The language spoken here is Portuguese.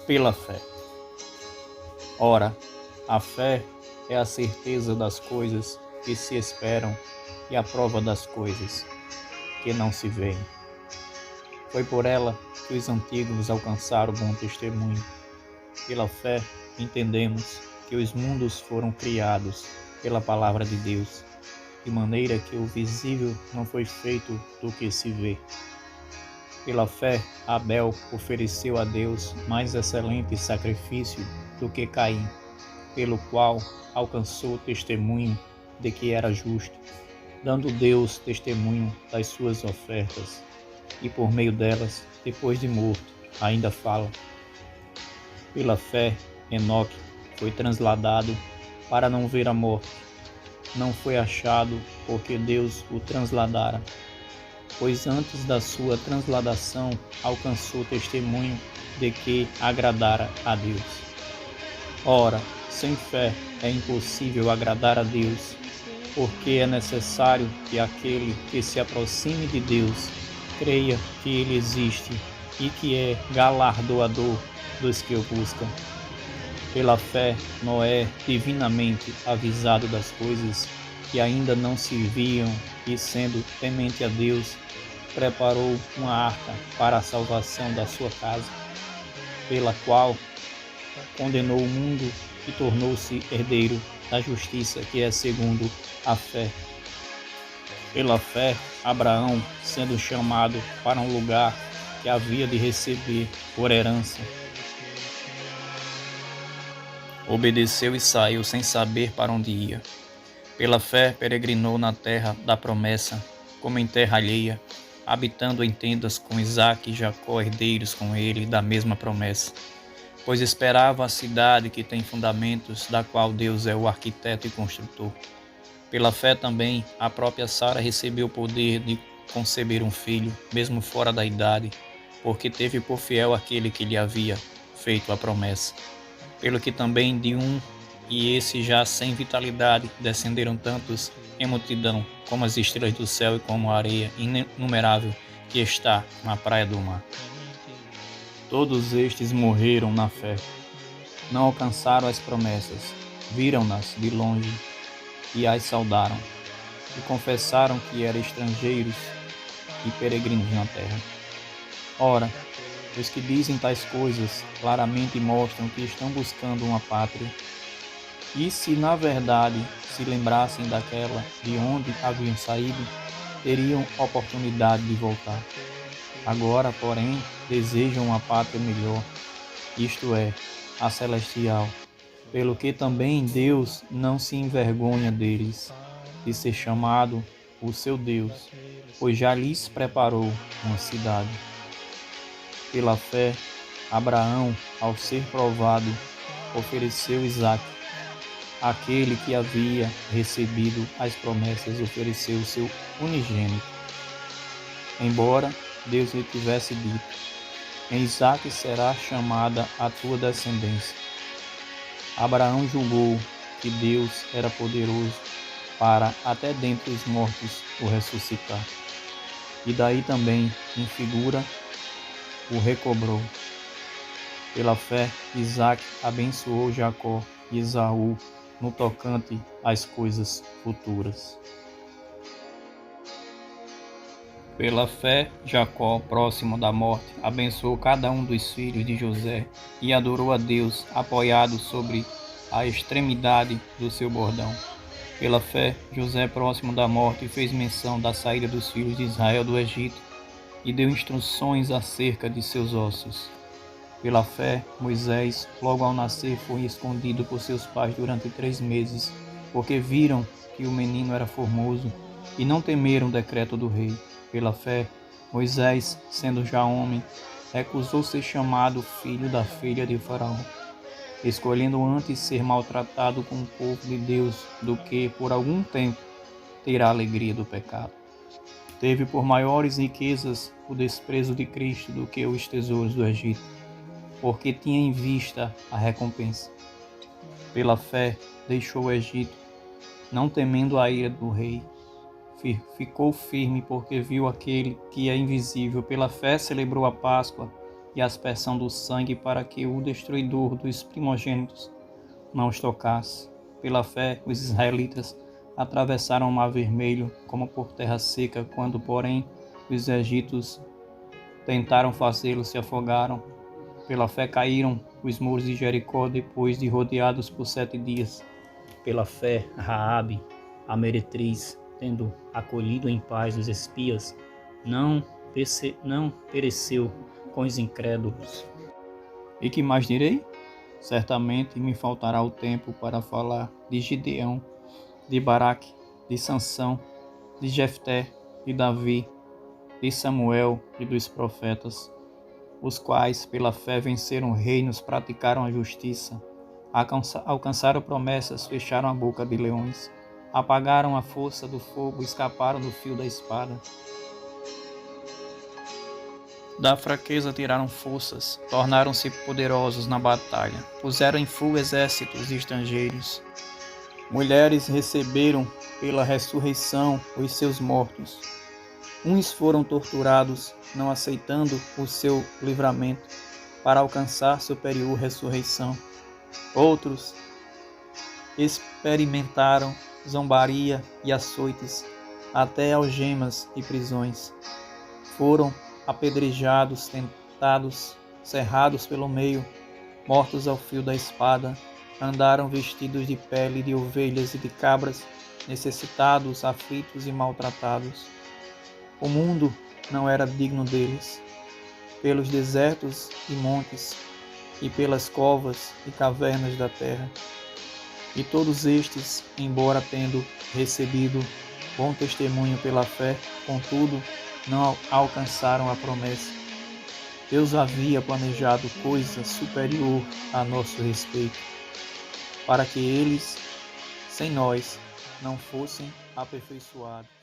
pela fé. Ora, a fé é a certeza das coisas que se esperam e a prova das coisas que não se veem. Foi por ela que os antigos alcançaram bom testemunho. Pela fé, entendemos que os mundos foram criados pela palavra de Deus, de maneira que o visível não foi feito do que se vê. Pela fé, Abel ofereceu a Deus mais excelente sacrifício do que Caim, pelo qual alcançou testemunho de que era justo, dando Deus testemunho das suas ofertas, e por meio delas, depois de morto, ainda fala. Pela fé, Enoque foi transladado para não ver a morte. Não foi achado porque Deus o transladara, pois antes da sua transladação alcançou testemunho de que agradara a Deus. Ora, sem fé é impossível agradar a Deus, porque é necessário que aquele que se aproxime de Deus creia que Ele existe e que é galardoador dos que o buscam. Pela fé, Noé, divinamente avisado das coisas que ainda não se viam e sendo temente a Deus, preparou uma arca para a salvação da sua casa, pela qual condenou o mundo e tornou-se herdeiro da justiça que é segundo a fé. Pela fé, Abraão, sendo chamado para um lugar que havia de receber por herança, obedeceu e saiu sem saber para onde ia. Pela fé, peregrinou na terra da promessa, como em terra alheia, habitando em tendas com Isaque e Jacó, herdeiros com ele da mesma promessa. Pois esperava a cidade que tem fundamentos, da qual Deus é o arquiteto e construtor. Pela fé também, a própria Sara recebeu o poder de conceber um filho, mesmo fora da idade, porque teve por fiel aquele que lhe havia feito a promessa. Pelo que também de um, e esse já sem vitalidade, descenderam tantos em multidão, como as estrelas do céu e como a areia inumerável que está na praia do mar. Todos estes morreram na fé, não alcançaram as promessas, viram-nas de longe e as saudaram, e confessaram que eram estrangeiros e peregrinos na terra. Ora, os que dizem tais coisas claramente mostram que estão buscando uma pátria, e se na verdade se lembrassem daquela de onde haviam saído, teriam oportunidade de voltar. Agora, porém, desejam uma pátria melhor, isto é, a celestial, pelo que também Deus não se envergonha deles, de ser chamado o seu Deus, pois já lhes preparou uma cidade. Pela fé, Abraão, ao ser provado, ofereceu Isaque. Aquele que havia recebido as promessas ofereceu o seu unigênito. Embora Deus lhe tivesse dito: em Isaque será chamada a tua descendência. Abraão julgou que Deus era poderoso para até dentre os mortos o ressuscitar. E daí também, em figura, o recobrou. Pela fé, Isaque abençoou Jacó e Esaú no tocante às coisas futuras. Pela fé, Jacó, próximo da morte, abençoou cada um dos filhos de José e adorou a Deus, apoiado sobre a extremidade do seu bordão. Pela fé, José, próximo da morte, fez menção da saída dos filhos de Israel do Egito e deu instruções acerca de seus ossos. Pela fé, Moisés, logo ao nascer, foi escondido por seus pais durante 3 meses, porque viram que o menino era formoso e não temeram o decreto do rei. Pela fé, Moisés, sendo já homem, recusou ser chamado filho da filha de Faraó, escolhendo antes ser maltratado com o povo de Deus do que, por algum tempo, ter a alegria do pecado. Teve por maiores riquezas o desprezo de Cristo do que os tesouros do Egito, porque tinha em vista a recompensa. Pela fé, deixou o Egito, não temendo a ira do rei. Ficou firme porque viu aquele que é invisível. Pela fé, celebrou a Páscoa e aspersão do sangue para que o destruidor dos primogênitos não os tocasse. Pela fé, os israelitas atravessaram o Mar Vermelho como por terra seca, quando, porém, os egípcios tentaram fazê-lo, se afogaram. Pela fé caíram os muros de Jericó depois de rodeados por 7 dias. Pela fé, Raabe, a meretriz, tendo acolhido em paz os espias, não pereceu com os incrédulos. E que mais direi? Certamente me faltará o tempo para falar de Gideão, de Baraque, de Sansão, de Jefté, de Davi, de Samuel e dos profetas, os quais pela fé venceram reinos, praticaram a justiça, alcançaram promessas, fecharam a boca de leões, apagaram a força do fogo, escaparam do fio da espada. Da fraqueza tiraram forças, tornaram-se poderosos na batalha, puseram em fuga exércitos estrangeiros. Mulheres receberam pela ressurreição os seus mortos. Uns foram torturados, não aceitando o seu livramento, para alcançar superior ressurreição. Outros experimentaram zombaria e açoites, até algemas e prisões. Foram apedrejados, tentados, cerrados pelo meio, mortos ao fio da espada, andaram vestidos de pele de ovelhas e de cabras, necessitados, aflitos e maltratados. O mundo não era digno deles. Pelos desertos e montes, e pelas covas e cavernas da terra. E todos estes, embora tendo recebido bom testemunho pela fé, contudo, não alcançaram a promessa. Deus havia planejado coisa superior a nosso respeito, para que eles, sem nós, não fossem aperfeiçoados.